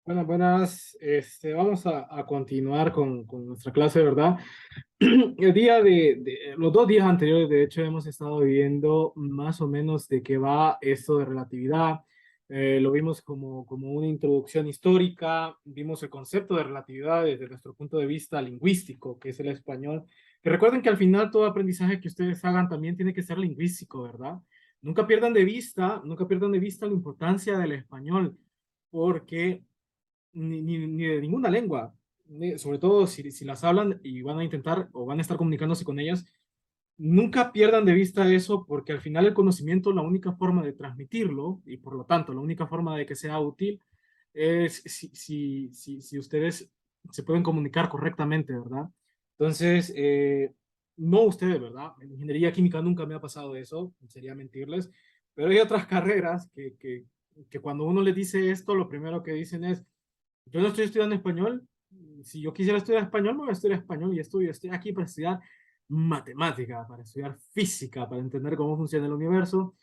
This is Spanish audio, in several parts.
Buenas, buenas. Vamos a continuar con nuestra clase, ¿verdad? El día los 2 días anteriores, de hecho, hemos estado viendo más o menos de qué va esto de relatividad. Lo vimos como una introducción histórica, vimos el concepto de relatividad desde nuestro punto de vista lingüístico, que es el español. Que recuerden que al final todo aprendizaje que ustedes hagan también tiene que ser lingüístico, ¿verdad? Nunca pierdan de vista la importancia del español, porque ni de ninguna lengua, sobre todo si las hablan y van a intentar o van a estar comunicándose con ellas, nunca pierdan de vista eso, porque al final el conocimiento, la única forma de transmitirlo y por lo tanto la única forma de que sea útil es si ustedes se pueden comunicar correctamente, ¿verdad? Entonces, no ustedes, ¿verdad? En ingeniería química nunca me ha pasado eso, sería mentirles, pero hay otras carreras que cuando uno les dice esto, lo primero que dicen es, yo no estoy estudiando español. Si yo quisiera estudiar español, me voy a estudiar español y estoy aquí para estudiar matemática, para estudiar física, para entender cómo funciona el universo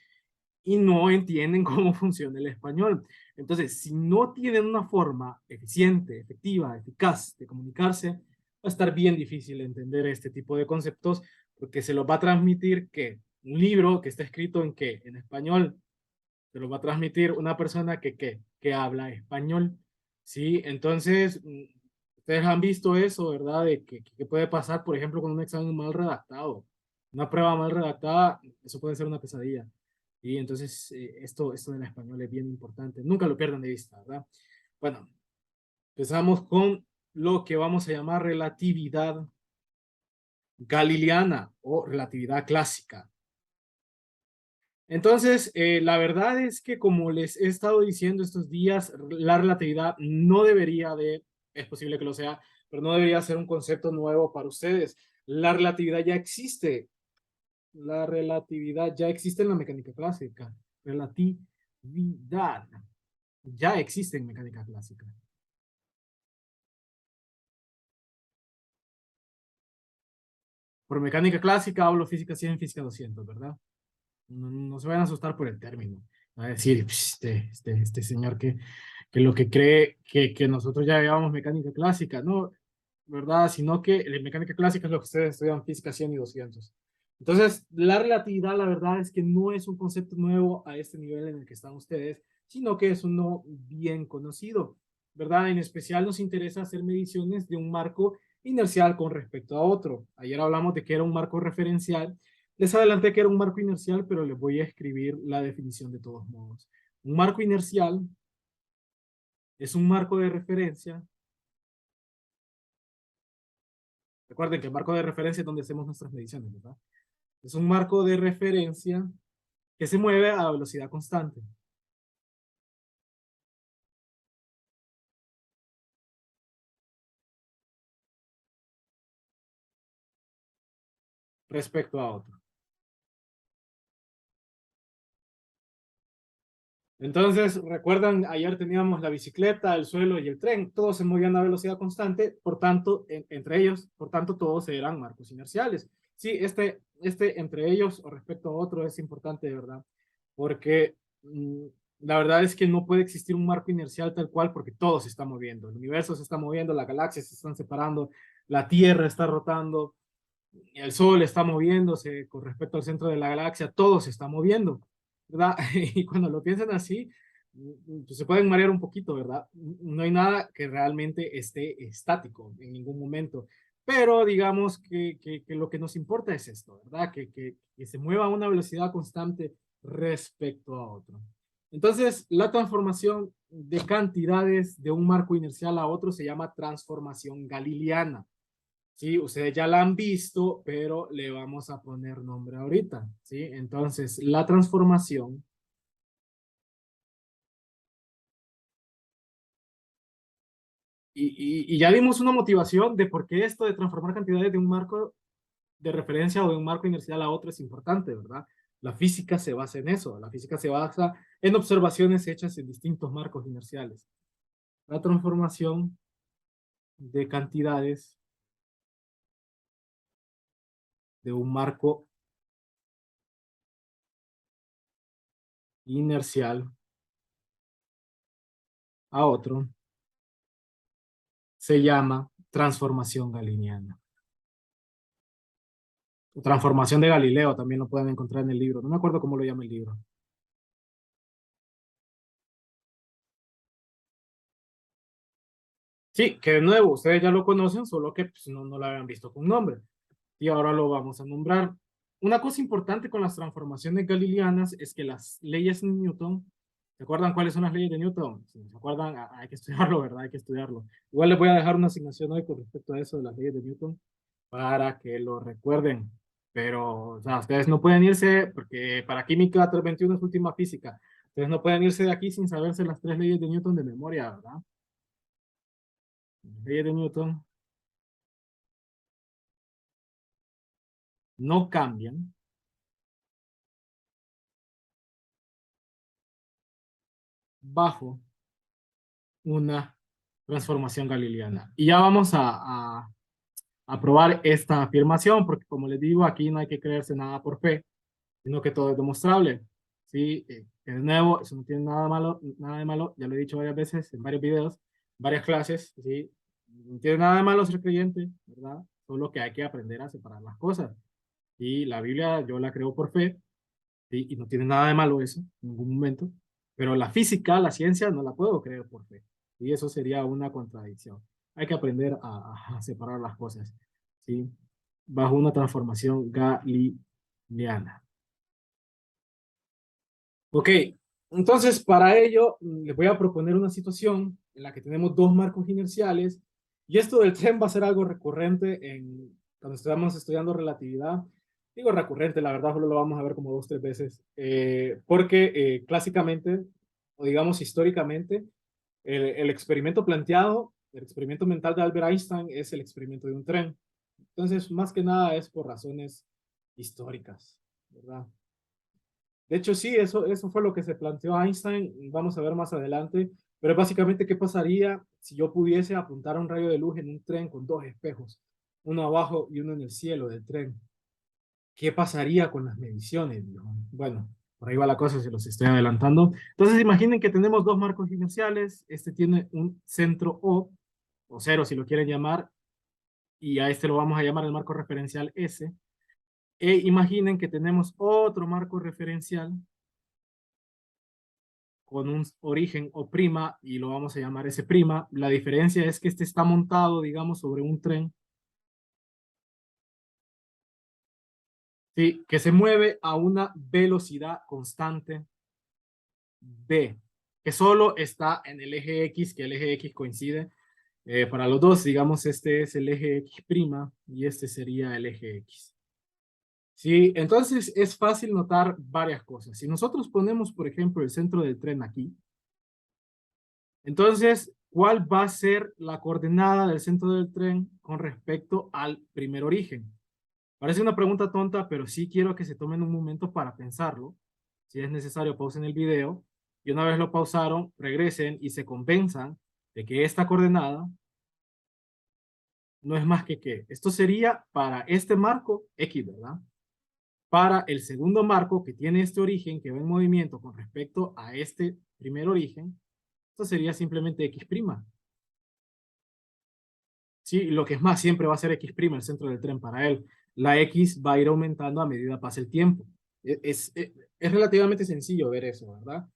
y no entienden cómo funciona el español. Entonces, si no tienen una forma eficiente, efectiva, eficaz de comunicarse, va a estar bien difícil entender este tipo de conceptos porque se los va a transmitir que un libro que está escrito en qué, en español, te lo va a transmitir una persona que habla español, ¿sí? Entonces, ustedes han visto eso, ¿verdad? De que puede pasar, por ejemplo, con un examen mal redactado. Una prueba mal redactada, eso puede ser una pesadilla. Y entonces, esto del español es bien importante. Nunca lo pierdan de vista, ¿verdad? Bueno, empezamos con lo que vamos a llamar relatividad galileana o relatividad clásica. Entonces, la verdad es que como les he estado diciendo estos días, la relatividad no debería de, es posible que lo sea, pero no debería ser un concepto nuevo para ustedes. La relatividad ya existe. La relatividad ya existe en la mecánica clásica. Relatividad ya existe en mecánica clásica. Por mecánica clásica hablo física 100, física 200, ¿verdad? No se vayan a asustar por el término. Va a decir, este señor que lo que cree que nosotros ya llevamos mecánica clásica, no, ¿verdad? Sino que la mecánica clásica es lo que ustedes estudian física 100 y 200. Entonces, la relatividad, la verdad es que no es un concepto nuevo a este nivel en el que están ustedes, sino que es uno bien conocido, ¿verdad? En especial nos interesa hacer mediciones de un marco inercial con respecto a otro. Ayer hablamos de que era un marco referencial. Les adelanté que era un marco inercial, pero les voy a escribir la definición de todos modos. Un marco inercial es un marco de referencia. Recuerden que el marco de referencia es donde hacemos nuestras mediciones, ¿verdad? Es un marco de referencia que se mueve a velocidad constante respecto a otro. Entonces, recuerdan, ayer teníamos la bicicleta, el suelo y el tren, todos se movían a velocidad constante, por tanto, entre ellos, por tanto, todos eran marcos inerciales. Sí, entre ellos o respecto a otro es importante, de verdad, porque la verdad es que no puede existir un marco inercial tal cual porque todo se está moviendo, el universo se está moviendo, las galaxias se están separando, la Tierra está rotando, el Sol está moviéndose con respecto al centro de la galaxia, todo se está moviendo, ¿verdad? Y cuando lo piensan así, pues se pueden marear un poquito, ¿verdad? No hay nada que realmente esté estático en ningún momento, pero digamos que lo que nos importa es esto, ¿verdad? Que se mueva a una velocidad constante respecto a otro. Entonces, la transformación de cantidades de un marco inercial a otro se llama transformación galileana. Sí, ustedes ya la han visto, pero le vamos a poner nombre ahorita, ¿sí? Entonces, la transformación, y ya dimos una motivación de por qué esto de transformar cantidades de un marco de referencia o de un marco inercial a otro es importante, ¿verdad? La física se basa en eso, la física se basa en observaciones hechas en distintos marcos inerciales. La transformación de cantidades de un marco inercial a otro se llama transformación galileana. O transformación de Galileo también lo pueden encontrar en el libro. No me acuerdo cómo lo llama el libro. Sí, que de nuevo, ustedes ya lo conocen, solo que pues, no lo habían visto con nombre. Y ahora lo vamos a nombrar. Una cosa importante con las transformaciones galileanas es que las leyes de Newton, ¿se acuerdan cuáles son las leyes de Newton? Si no se acuerdan, hay que estudiarlo, ¿verdad? Hay que estudiarlo. Igual les voy a dejar una asignación hoy con respecto a eso de las leyes de Newton para que lo recuerden. Pero, o sea, ustedes no pueden irse, porque para química 321 es última física. Ustedes no pueden irse de aquí sin saberse las tres leyes de Newton de memoria, ¿verdad? Las leyes de Newton no cambian bajo una transformación galileana. Y ya vamos a probar esta afirmación, porque como les digo, aquí no hay que creerse nada por fe, sino que todo es demostrable. Sí, de nuevo, eso no tiene nada de malo, ya lo he dicho varias veces en varios videos, varias clases, ¿sí? No tiene nada de malo ser creyente, ¿verdad? Solo que hay que aprender a separar las cosas. Y la Biblia yo la creo por fe, ¿sí? Y no tiene nada de malo eso, en ningún momento, pero la física, la ciencia, no la puedo creer por fe. Y eso sería una contradicción. Hay que aprender a separar las cosas, ¿sí? Bajo una transformación galileana. Ok, entonces para ello les voy a proponer una situación en la que tenemos dos marcos inerciales y esto del tren va a ser algo recurrente cuando estamos estudiando relatividad. Digo recurrente, la verdad solo lo vamos a ver como dos, tres veces, porque clásicamente, o digamos históricamente, el experimento planteado, el experimento mental de Albert Einstein es el experimento de un tren. Entonces, más que nada es por razones históricas, ¿verdad? De hecho, sí, eso fue lo que se planteó Einstein, vamos a ver más adelante, pero básicamente, ¿qué pasaría si yo pudiese apuntar a un rayo de luz en un tren con dos espejos, uno abajo y uno en el cielo del tren? ¿Qué pasaría con las mediciones? Bueno, por ahí va la cosa, se los estoy adelantando. Entonces, imaginen que tenemos dos marcos inerciales, este tiene un centro o cero si lo quieren llamar, y a este lo vamos a llamar el marco referencial S, e imaginen que tenemos otro marco referencial con un origen o prima y lo vamos a llamar S prima. La diferencia es que este está montado, digamos, sobre un tren, ¿sí? Que se mueve a una velocidad constante v, que solo está en el eje X, que el eje X coincide para los dos. Digamos, este es el eje X prima y este sería el eje X. Sí, entonces es fácil notar varias cosas. Si nosotros ponemos, por ejemplo, el centro del tren aquí, entonces, ¿cuál va a ser la coordenada del centro del tren con respecto al primer origen? Parece una pregunta tonta, pero sí quiero que se tomen un momento para pensarlo. Si es necesario, pausen el video y una vez lo pausaron, regresen y se convenzan de que esta coordenada no es más que esto sería para este marco X, ¿verdad? Para el segundo marco que tiene este origen que va en movimiento con respecto a este primer origen, esto sería simplemente X'. Sí, lo que es más, siempre va a ser X' el centro del tren para él. La X va a ir aumentando a medida pase el tiempo. Es relativamente sencillo ver eso, ¿verdad?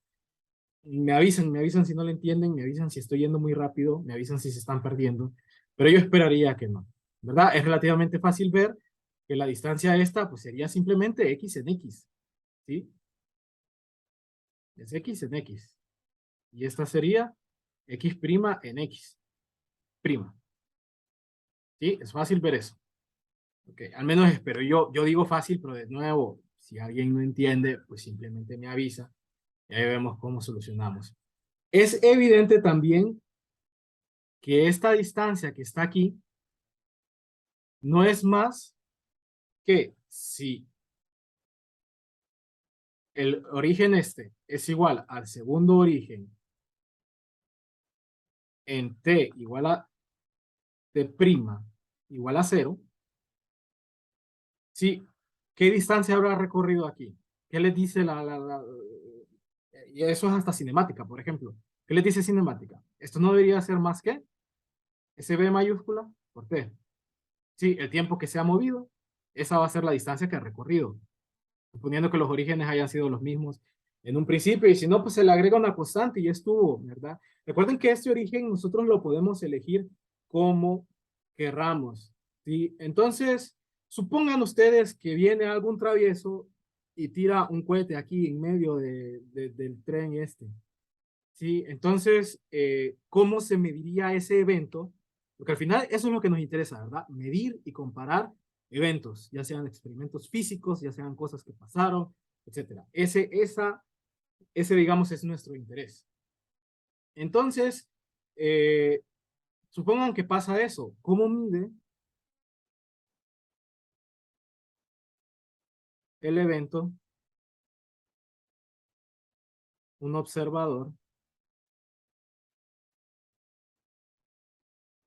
Me avisan si no lo entienden, me avisan si estoy yendo muy rápido, me avisan si se están perdiendo, pero yo esperaría que no, ¿verdad? Es relativamente fácil ver que la distancia esta, pues sería simplemente X en X, ¿sí? Es X en X. Y esta sería X' en X', prima. ¿Sí? Es fácil ver eso. Ok, al menos espero. Yo digo fácil, pero de nuevo, si alguien no entiende, pues simplemente me avisa y ahí vemos cómo solucionamos. Es evidente también que esta distancia que está aquí no es más que si el origen este es igual al segundo origen en t igual a t' igual a 0, ¿sí? ¿Qué distancia habrá recorrido aquí? ¿Qué les dice y eso es hasta cinemática, por ejemplo? ¿Qué les dice cinemática? Esto no debería ser más que ese B mayúscula por T. Sí, el tiempo que se ha movido, esa va a ser la distancia que ha recorrido, suponiendo que los orígenes hayan sido los mismos en un principio, y si no, pues se le agrega una constante y ya estuvo, ¿verdad? Recuerden que este origen nosotros lo podemos elegir como querramos, ¿sí? Entonces, supongan ustedes que viene algún travieso y tira un cohete aquí en medio del tren este, ¿sí? Entonces, ¿cómo se mediría ese evento? Porque al final eso es lo que nos interesa, ¿verdad? Medir y comparar eventos, ya sean experimentos físicos, ya sean cosas que pasaron, etcétera. Ese, digamos, es nuestro interés. Entonces, eh, supongan que pasa eso. ¿Cómo mide el evento un observador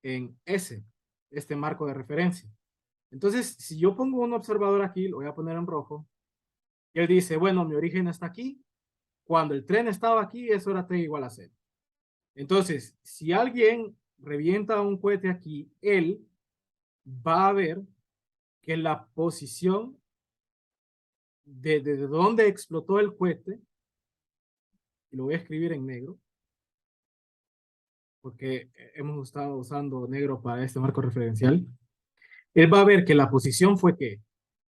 en este marco de referencia? Entonces, si yo pongo un observador aquí, lo voy a poner en rojo, y él dice, bueno, mi origen está aquí, cuando el tren estaba aquí, eso era T igual a 0. Entonces, si alguien revienta un cohete aquí, él va a ver que la posición de donde explotó el cohete, y lo voy a escribir en negro, porque hemos estado usando negro para este marco referencial, él va a ver que la posición fue que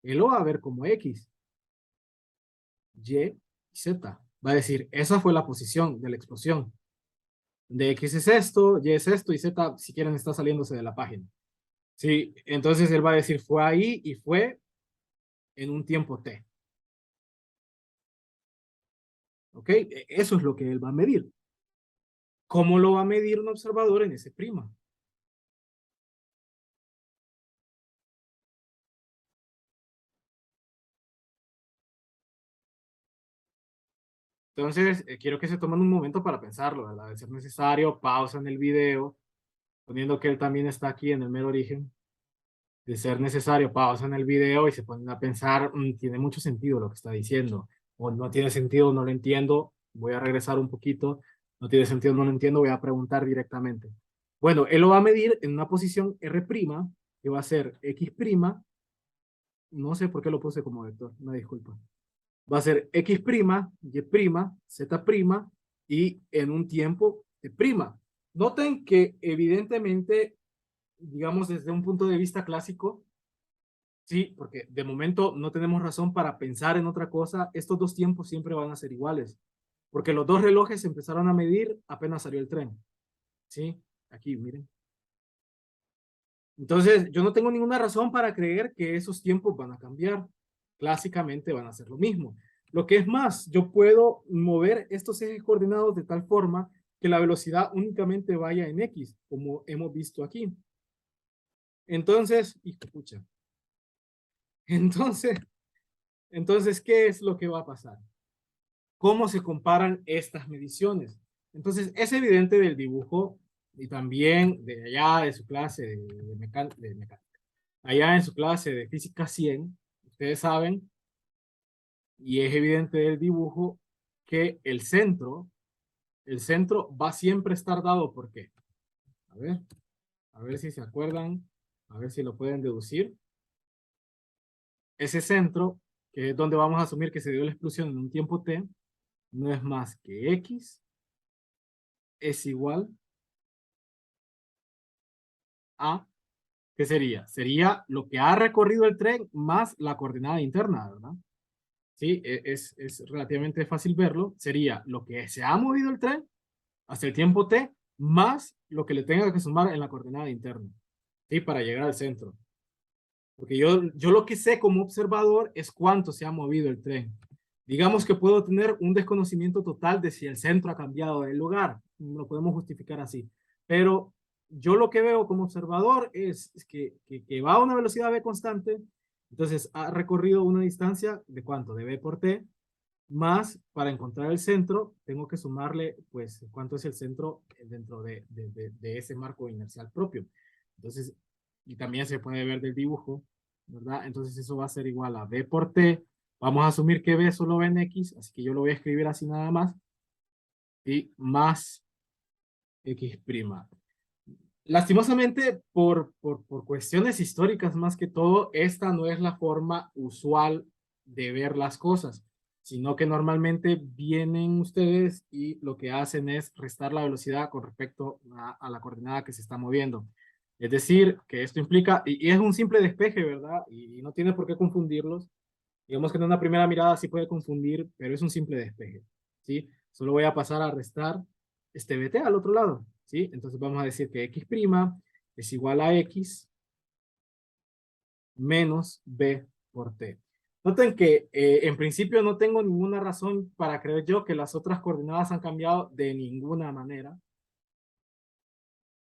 él lo va a ver como X, Y, Z. Va a decir, esa fue la posición de la explosión. De X es esto, Y es esto, y Z, si quieren, está saliéndose de la página. Sí, entonces él va a decir, fue ahí y fue en un tiempo T. ¿Ok? Eso es lo que él va a medir. ¿Cómo lo va a medir un observador en ese prima? Entonces, quiero que se tomen un momento para pensarlo, ¿verdad? De ser necesario, pausa en el video, poniendo que él también está aquí en el mero origen. De ser necesario, pausa en el video y se ponen a pensar, tiene mucho sentido lo que está diciendo, o no tiene sentido, no lo entiendo, voy a regresar un poquito, no tiene sentido, no lo entiendo, voy a preguntar directamente. Bueno, él lo va a medir en una posición R', que va a ser X', no sé por qué lo puse como vector, una disculpa. Va a ser X', Y', Z', y en un tiempo de prima. Noten que evidentemente, digamos desde un punto de vista clásico, sí, porque de momento no tenemos razón para pensar en otra cosa, estos dos tiempos siempre van a ser iguales, porque los dos relojes empezaron a medir apenas salió el tren, ¿sí? Aquí, miren. Entonces, yo no tengo ninguna razón para creer que esos tiempos van a cambiar. Clásicamente van a ser lo mismo. Lo que es más, yo puedo mover estos ejes coordinados de tal forma que la velocidad únicamente vaya en X, como hemos visto aquí. Entonces, y escucha. Entonces, ¿qué es lo que va a pasar? ¿Cómo se comparan estas mediciones? Entonces, es evidente del dibujo y también de allá de su clase de mecánica, allá en su clase de física 100, ustedes saben, y es evidente del dibujo, que el centro va siempre a estar dado por qué. A ver, a ver si se acuerdan, a ver si lo pueden deducir. Ese centro, que es donde vamos a asumir que se dio la explosión en un tiempo t, no es más que x es igual a, ¿qué sería? Sería lo que ha recorrido el tren más la coordenada interna, ¿verdad? Sí, es relativamente fácil verlo. Sería lo que se ha movido el tren hasta el tiempo t más lo que le tenga que sumar en la coordenada interna, ¿sí? Para llegar al centro. Porque yo lo que sé como observador es cuánto se ha movido el tren. Digamos que puedo tener un desconocimiento total de si el centro ha cambiado de lugar. Lo podemos justificar así. Pero yo lo que veo como observador es que va a una velocidad v constante. Entonces ha recorrido una distancia de cuánto, de v por t, más para encontrar el centro, tengo que sumarle, pues, cuánto es el centro dentro de ese marco inercial propio. Entonces, y también se puede ver del dibujo, ¿verdad? Entonces eso va a ser igual a b por t. Vamos a asumir que b solo ve en x, así que yo lo voy a escribir así nada más. Y más x'. Lastimosamente, por cuestiones históricas más que todo, esta no es la forma usual de ver las cosas, sino que normalmente vienen ustedes y lo que hacen es restar la velocidad con respecto a la coordenada que se está moviendo. Es decir, que esto implica, y es un simple despeje, ¿verdad? Y no tiene por qué confundirlos. Digamos que en una primera mirada sí puede confundir, pero es un simple despeje, ¿sí? Solo voy a pasar a restar este BT al otro lado, ¿sí? Entonces vamos a decir que X' es igual a X menos B por T. Noten que en principio no tengo ninguna razón para creer yo que las otras coordenadas han cambiado de ninguna manera.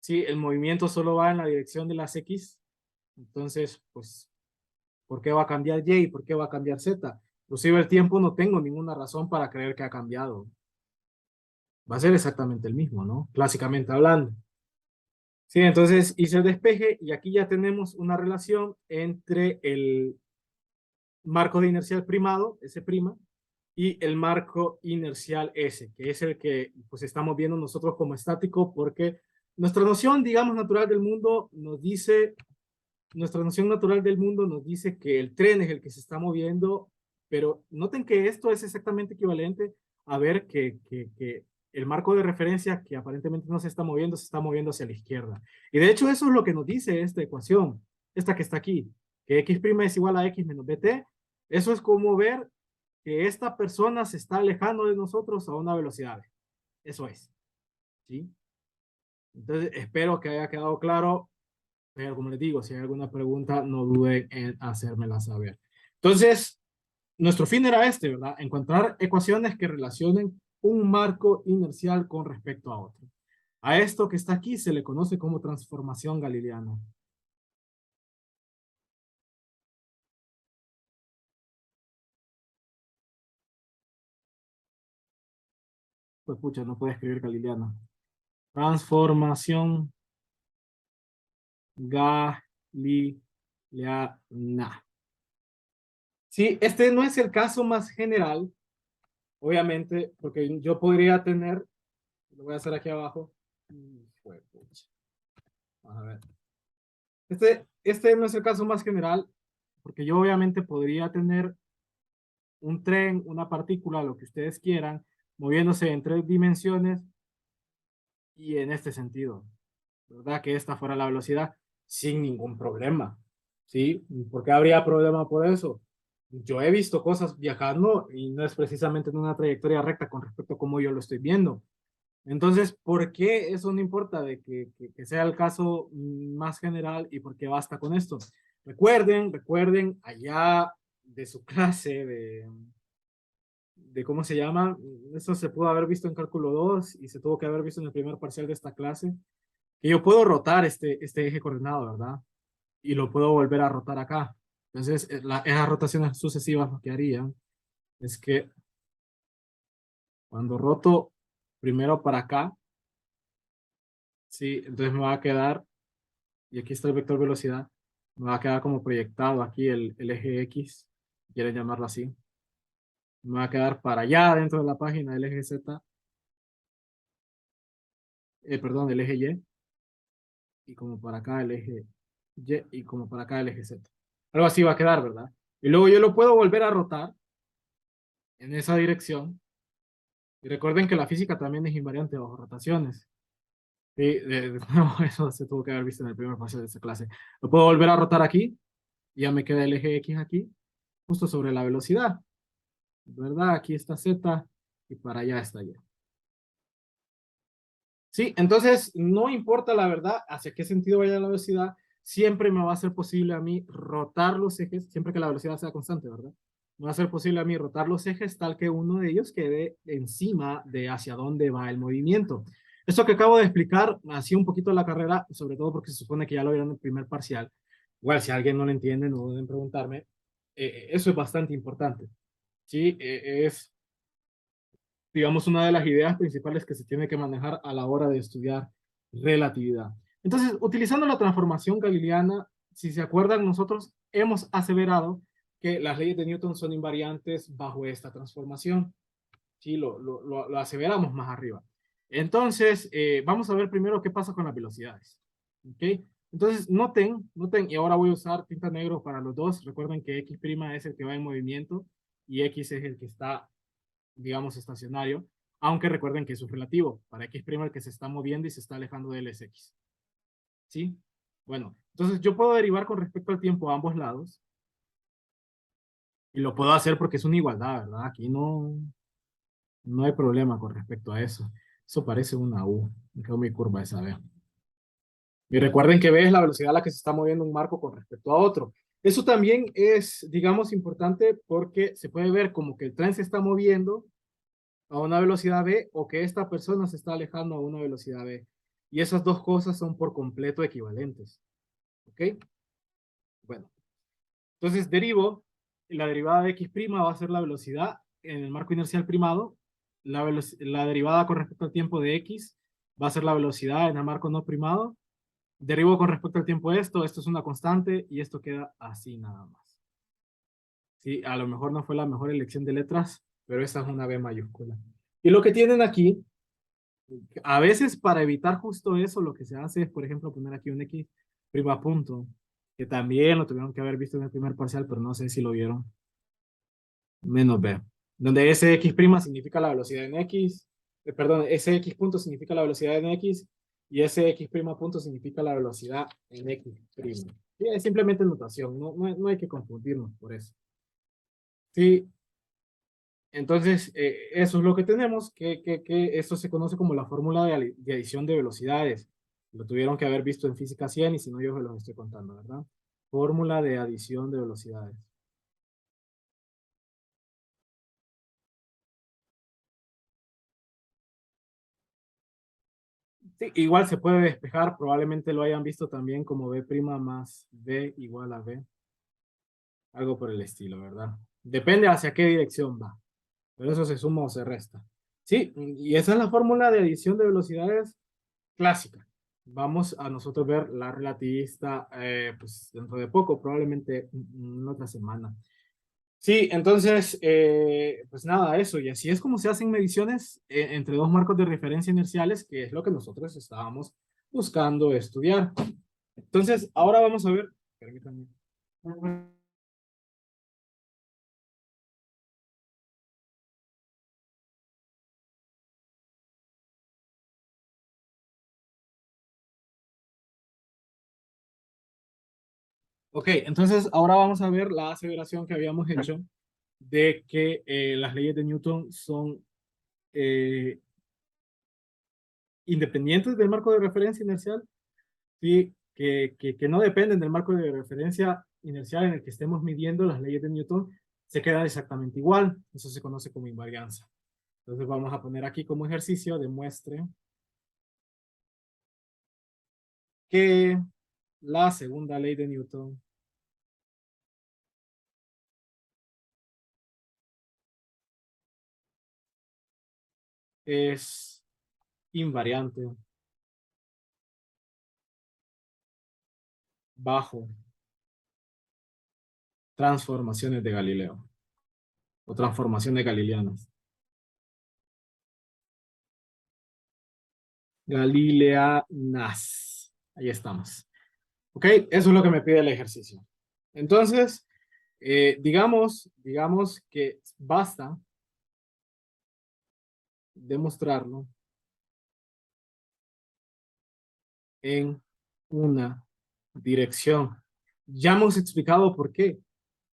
Sí, el movimiento solo va en la dirección de las X. Entonces, pues, ¿por qué va a cambiar Y? ¿Por qué va a cambiar Z? Inclusive el tiempo no tengo ninguna razón para creer que ha cambiado. Va a ser exactamente el mismo, ¿no? Clásicamente hablando. Sí, entonces hice el despeje y aquí ya tenemos una relación entre el marco de inercial primado, S', y el marco inercial S, que es el que pues estamos viendo nosotros como estático porque nuestra noción, digamos, natural del mundo nos dice, nuestra noción natural del mundo nos dice que el tren es el que se está moviendo, pero noten que esto es exactamente equivalente a ver que el marco de referencia que aparentemente no se está moviendo hacia la izquierda. Y de hecho eso es lo que nos dice esta ecuación, esta que está aquí, que x' es igual a x menos bt. Eso es como ver que esta persona se está alejando de nosotros a una velocidad. Eso es, ¿sí? Entonces espero que haya quedado claro. Pero como les digo, si hay alguna pregunta, no duden en hacérmela saber. Entonces, nuestro fin era este, ¿verdad? Encontrar ecuaciones que relacionen un marco inercial con respecto a otro. A esto que está aquí se le conoce como transformación galileana. Pues pucha, no puede escribir galileana. Transformación galileana. Sí, este no es el caso más general, obviamente, porque yo podría tener, lo voy a hacer aquí abajo. Vamos a ver. Este no es el caso más general, porque yo obviamente podría tener un tren, una partícula, lo que ustedes quieran, moviéndose en 3 dimensiones y en este sentido, ¿verdad? Que esta fuera la velocidad sin ningún problema, ¿sí? ¿Por qué habría problema por eso? Yo he visto cosas viajando y no es precisamente en una trayectoria recta con respecto a cómo yo lo estoy viendo. Entonces, ¿por qué eso no importa de que sea el caso más general y por qué basta con esto? Recuerden allá de su clase de ¿cómo se llama? Eso se pudo haber visto en cálculo 2 y se tuvo que haber visto en el primer parcial de esta clase, que yo puedo rotar este eje coordenado, ¿verdad? Y lo puedo volver a rotar acá. Entonces, esas rotaciones sucesivas lo que harían es que cuando roto primero para acá, sí, entonces me va a quedar, y aquí está el vector velocidad, me va a quedar como proyectado aquí el eje X, si quieren llamarlo así. Me va a quedar para allá dentro de la página el eje Z, perdón, el eje y como para acá el eje Y, y como para acá el eje Z. Algo así va a quedar, ¿verdad? Y luego yo lo puedo volver a rotar en esa dirección. Y recuerden que la física también es invariante bajo rotaciones. Sí, no, eso se tuvo que haber visto en el primer paso de esta clase. Lo puedo volver a rotar aquí, y ya me queda el eje X aquí, justo sobre la velocidad, ¿verdad? Aquí está Z y para allá está Y. Sí, entonces no importa la verdad hacia qué sentido vaya la velocidad, siempre me va a ser posible a mí rotar los ejes, siempre que la velocidad sea constante, ¿verdad? Me va a ser posible a mí rotar los ejes tal que uno de ellos quede encima de hacia dónde va el movimiento. Esto que acabo de explicar, así un poquito la carrera, sobre todo porque se supone que ya lo vieron en el primer parcial. Igual, si alguien no lo entiende, no deben preguntarme. Eso es bastante importante. Sí, es digamos, una de las ideas principales que se tiene que manejar a la hora de estudiar relatividad. Entonces, utilizando la transformación galileana, si se acuerdan, nosotros hemos aseverado que las leyes de Newton son invariantes bajo esta transformación. Sí, lo aseveramos más arriba. Entonces, vamos a ver primero qué pasa con las velocidades. ¿Ok? Entonces, noten, y ahora voy a usar tinta negro para los dos. Recuerden que X' es el que va en movimiento y X es el que está, digamos, estacionario. Aunque recuerden que eso es relativo. Para X' el que se está moviendo y se está alejando de él es X. ¿Sí? Bueno, entonces yo puedo derivar con respecto al tiempo a ambos lados. Y lo puedo hacer porque es una igualdad, ¿verdad? Aquí no hay problema con respecto a eso. Eso parece una U. Me quedó muy curva esa B. Y recuerden que B es la velocidad a la que se está moviendo un marco con respecto a otro. Eso también es, digamos, importante porque se puede ver como que el tren se está moviendo a una velocidad B o que esta persona se está alejando a una velocidad B. Y esas dos cosas son por completo equivalentes. ¿Ok? Bueno, entonces derivo, la derivada de X' va a ser la velocidad en el marco inercial primado, la derivada con respecto al tiempo de X va a ser la velocidad en el marco no primado, derivo con respecto al tiempo esto es una constante y esto queda así nada más. Sí, a lo mejor no fue la mejor elección de letras, pero esta es una B mayúscula. Y lo que tienen aquí, a veces para evitar justo eso, lo que se hace es, por ejemplo, poner aquí un X prima punto, que también lo tuvieron que haber visto en el primer parcial, pero no sé si lo vieron. Menos B, donde ese X' significa la velocidad en X, perdón, ese X punto significa la velocidad en X y ese X' punto significa la velocidad en X'. Sí, es simplemente notación, no hay que confundirnos por eso. Sí, entonces eso es lo que tenemos, que esto se conoce como la fórmula de adición de velocidades. Lo tuvieron que haber visto en física 100 y si no yo se los estoy contando, ¿verdad? Fórmula de adición de velocidades. Sí, igual se puede despejar, probablemente lo hayan visto también como B' más B igual a B, algo por el estilo, ¿verdad? Depende hacia qué dirección va, pero eso se suma o se resta. Sí, y esa es la fórmula de adición de velocidades clásica. Vamos a nosotros ver la relativista pues dentro de poco, probablemente en otra semana. Sí, entonces, pues nada, eso, y así es como se hacen mediciones entre dos marcos de referencia inerciales, que es lo que nosotros estábamos buscando estudiar. Entonces, ahora vamos a ver, permítanme. Ok, entonces ahora vamos a ver la aseveración que habíamos hecho de que las leyes de Newton son eh, independientes del marco de referencia inercial, sí, que no dependen del marco de referencia inercial en el que estemos midiendo las leyes de Newton, se quedan exactamente igual. Eso se conoce como invarianza. Entonces vamos a poner aquí como ejercicio, demuestre que la segunda ley de Newton es invariante bajo transformaciones de Galileo o transformaciones galileanas. Galileanas. Ahí estamos. Ok, eso es lo que me pide el ejercicio. Entonces, digamos que basta demostrarlo en una dirección. Ya hemos explicado por qué,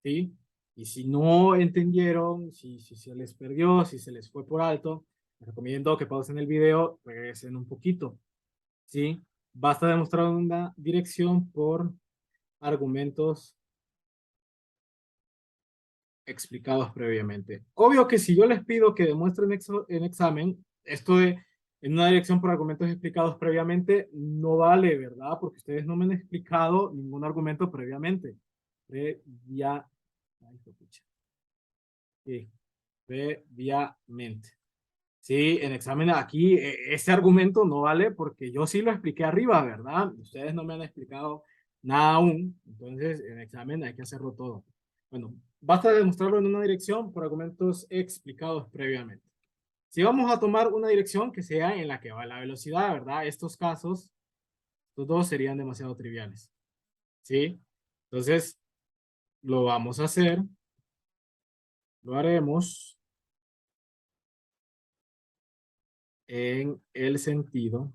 ¿sí? Y si no entendieron, si se les perdió, si se les fue por alto, les recomiendo que pausen el video, regresen un poquito, ¿sí? Basta demostrar una dirección por argumentos explicados previamente. Obvio que si yo les pido que demuestren en examen esto de en una dirección por argumentos explicados previamente, no vale, ¿verdad? Porque ustedes no me han explicado ningún argumento previamente. Previa, ay, pucha. Sí, previamente. Sí, en examen aquí ese argumento no vale porque yo sí lo expliqué arriba, ¿verdad? Ustedes no me han explicado nada aún, entonces en examen hay que hacerlo todo. Bueno, basta demostrarlo en una dirección por argumentos explicados previamente. Si vamos a tomar una dirección que sea en la que va la velocidad, ¿verdad? Estos casos Estos dos serían demasiado triviales, ¿sí? Entonces, lo vamos a hacer, lo haremos en el sentido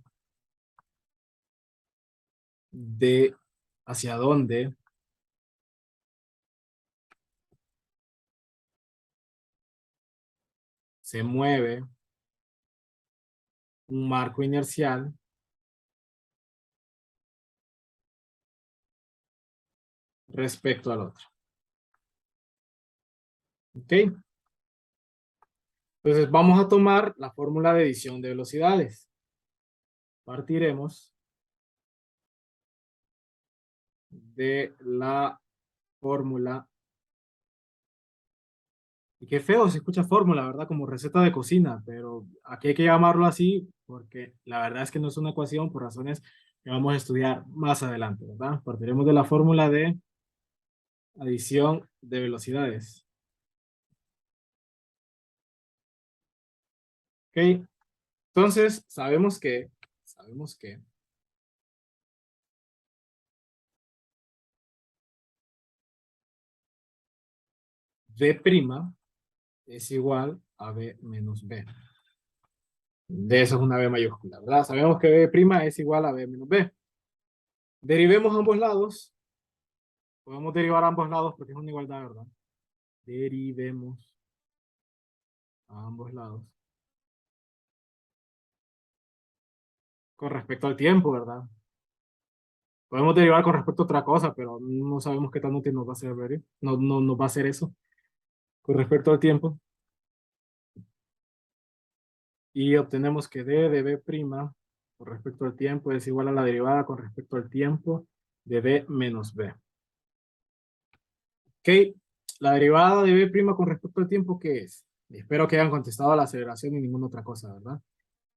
de hacia dónde se mueve un marco inercial respecto al otro. ¿Ok? Entonces vamos a tomar la fórmula de adición de velocidades. Partiremos de la fórmula. Y qué feo se escucha fórmula, ¿verdad? Como receta de cocina, pero aquí hay que llamarlo así porque la verdad es que no es una ecuación por razones que vamos a estudiar más adelante, ¿verdad? Partiremos de la fórmula de adición de velocidades. ¿Ok? Entonces, sabemos que V' es igual a V menos B. De eso es una B mayúscula, ¿verdad? Sabemos que V' es igual a B menos B. Derivemos ambos lados. Podemos derivar ambos lados porque es una igualdad, ¿verdad? Derivemos a ambos lados con respecto al tiempo, ¿verdad? Podemos derivar con respecto a otra cosa, pero no sabemos qué tan útil nos va a ser, ¿verdad? No nos va a hacer eso con respecto al tiempo. Y obtenemos que d de b' con respecto al tiempo es igual a la derivada con respecto al tiempo de b menos b. Ok, la derivada de b' con respecto al tiempo, ¿qué es? Espero que hayan contestado a la aceleración y ninguna otra cosa, ¿verdad?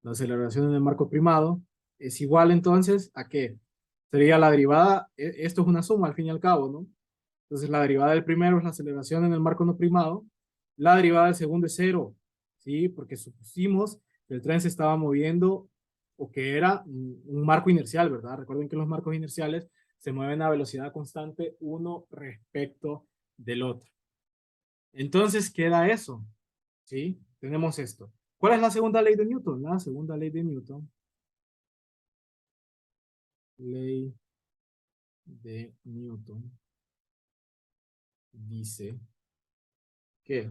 La aceleración en el marco primado es igual entonces a qué? Sería la derivada, esto es una suma al fin y al cabo, ¿no? Entonces la derivada del primero es la aceleración en el marco no primado, la derivada del segundo es cero, ¿sí? Porque supusimos que el tren se estaba moviendo o que era un marco inercial, ¿verdad? Recuerden que los marcos inerciales se mueven a velocidad constante uno respecto del otro. Entonces queda eso, ¿sí? Tenemos esto. ¿Cuál es la segunda ley de Newton? La segunda ley de Newton. Ley de Newton dice que,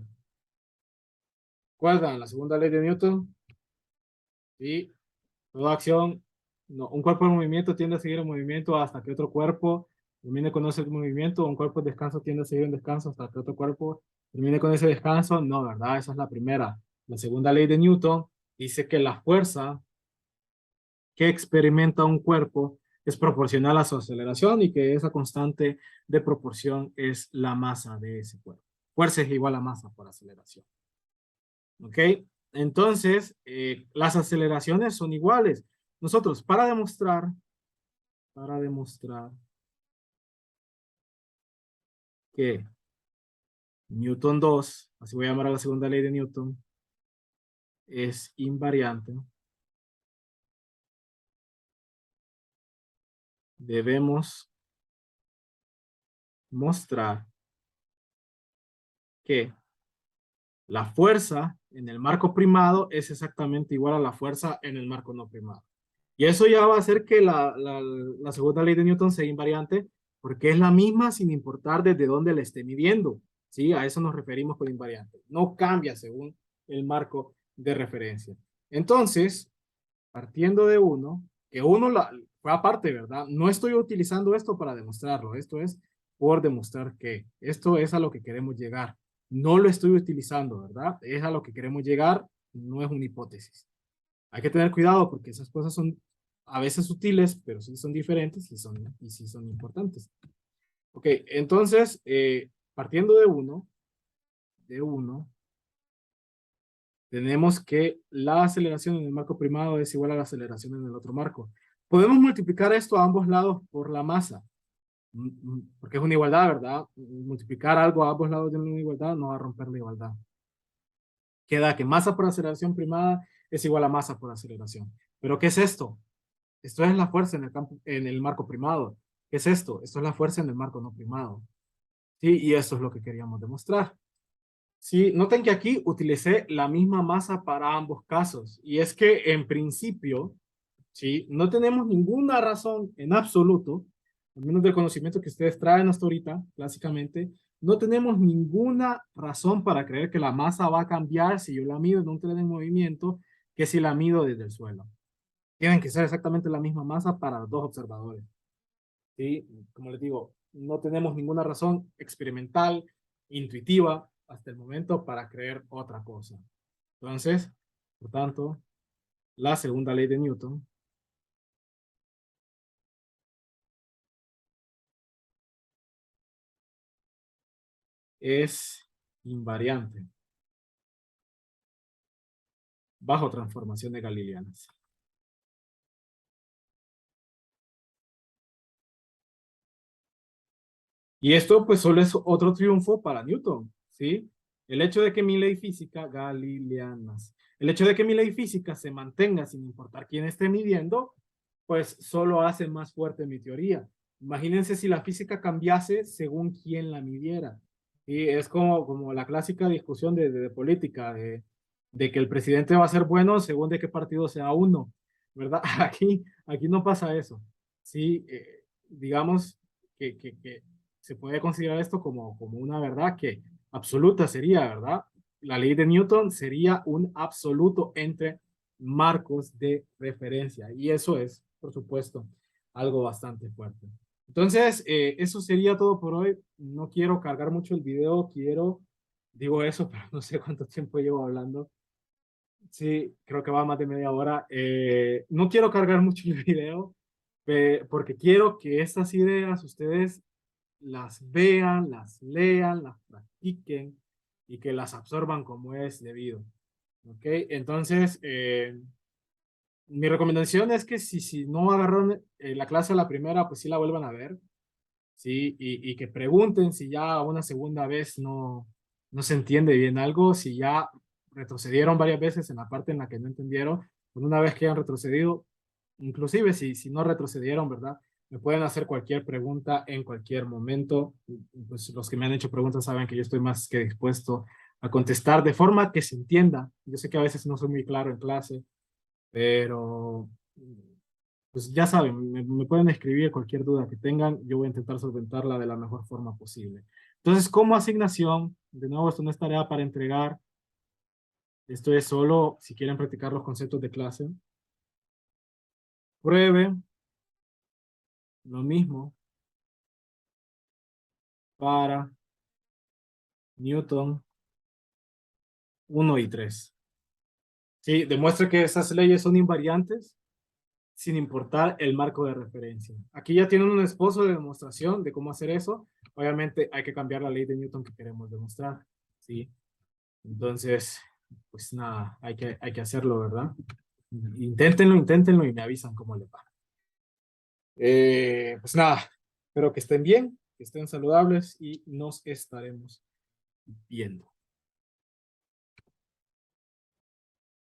¿cuál es la segunda ley de Newton? Sí, toda acción, no, un cuerpo en movimiento tiende a seguir en movimiento hasta que otro cuerpo termine con ese movimiento, un cuerpo en descanso tiende a seguir en descanso hasta que otro cuerpo termine con ese descanso. No, ¿verdad? Esa es la primera. La segunda ley de Newton dice que la fuerza que experimenta un cuerpo es proporcional a su aceleración y que esa constante de proporción es la masa de ese cuerpo. Fuerza es igual a masa por aceleración. ¿Ok? Entonces, las aceleraciones son iguales. Nosotros, para demostrar que Newton 2, así voy a llamar a la segunda ley de Newton, es invariante, debemos mostrar que la fuerza en el marco primado es exactamente igual a la fuerza en el marco no primado. Y eso ya va a hacer que la segunda ley de Newton sea invariante porque es la misma sin importar desde dónde la esté midiendo. ¿Sí? A eso nos referimos con invariante. No cambia según el marco de referencia. Entonces, partiendo de uno, que uno fue aparte, ¿verdad? No estoy utilizando esto para demostrarlo. Esto es por demostrar que esto es a lo que queremos llegar. No lo estoy utilizando, ¿verdad? Es a lo que queremos llegar, no es una hipótesis. Hay que tener cuidado porque esas cosas son a veces sutiles, pero sí son diferentes y sí son importantes. Ok, entonces, partiendo de uno, tenemos que la aceleración en el marco primado es igual a la aceleración en el otro marco. Podemos multiplicar esto a ambos lados por la masa, porque es una igualdad, ¿verdad? Multiplicar algo a ambos lados de una igualdad no va a romper la igualdad. Queda que masa por aceleración primada es igual a masa por aceleración. ¿Pero qué es esto? Esto es la fuerza en el campo, en el marco primado. ¿Qué es esto? Esto es la fuerza en el marco no primado. Sí, y esto es lo que queríamos demostrar. Sí, noten que aquí utilicé la misma masa para ambos casos. Y es que en principio, sí, no tenemos ninguna razón en absoluto, al menos del conocimiento que ustedes traen hasta ahorita, clásicamente, no tenemos ninguna razón para creer que la masa va a cambiar si yo la mido en un tren en movimiento que si la mido desde el suelo. Tienen que ser exactamente la misma masa para los dos observadores. ¿Sí? Como les digo, no tenemos ninguna razón experimental, intuitiva, hasta el momento para creer otra cosa. Entonces, por tanto, la segunda ley de Newton es invariante bajo transformaciones galileanas. Y esto pues solo es otro triunfo para Newton, ¿sí? El hecho de que mi ley física, galileanas, el hecho de que mi ley física se mantenga sin importar quién esté midiendo, pues solo hace más fuerte mi teoría. Imagínense si la física cambiase según quién la midiera. Y es como la clásica discusión de política, de que el presidente va a ser bueno según de qué partido sea uno, ¿verdad? Aquí no pasa eso. Sí, digamos que se puede considerar esto como una verdad que absoluta sería, ¿verdad? La ley de Newton sería un absoluto entre marcos de referencia. Y eso es, por supuesto, algo bastante fuerte. Entonces, eso sería todo por hoy. No quiero cargar mucho el video, digo eso, pero no sé cuánto tiempo llevo hablando. Sí, creo que va más de media hora. No quiero cargar mucho el video, porque quiero que estas ideas ustedes las vean, las lean, las practiquen y que las absorban como es debido. ¿Ok? Entonces, mi recomendación es que si no agarraron la clase a la primera, pues sí la vuelvan a ver, ¿sí? Y que pregunten si ya una segunda vez no se entiende bien algo, si ya retrocedieron varias veces en la parte en la que no entendieron, pues una vez que hayan retrocedido, inclusive si no retrocedieron, ¿verdad? Me pueden hacer cualquier pregunta en cualquier momento. Pues los que me han hecho preguntas saben que yo estoy más que dispuesto a contestar de forma que se entienda. Yo sé que a veces no soy muy claro en clase, pero pues ya saben, me pueden escribir cualquier duda que tengan, yo voy a intentar solventarla de la mejor forma posible. Entonces, como asignación, de nuevo, esto no es tarea para entregar, esto es solo si quieren practicar los conceptos de clase. Pruebe lo mismo para Newton 1 y 3. Sí, demuestra que esas leyes son invariantes sin importar el marco de referencia. Aquí ya tienen un esposo de demostración de cómo hacer eso. Obviamente hay que cambiar la ley de Newton que queremos demostrar. ¿Sí? Entonces, pues nada, hay que hacerlo, ¿verdad? Inténtenlo y me avisan cómo les va. Pues nada, espero que estén bien, que estén saludables y nos estaremos viendo.